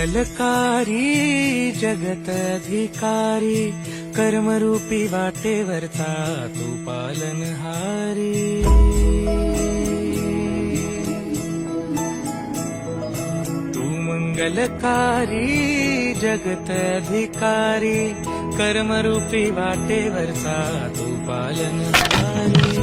मंगलकारी जगत अधिकारी कर्मरूपी वाटेवरचा तू पालनहारी। तू मंगलकारी जगत अधिकारी कर्मरूपी वाटेवरचा तू पालनहारी।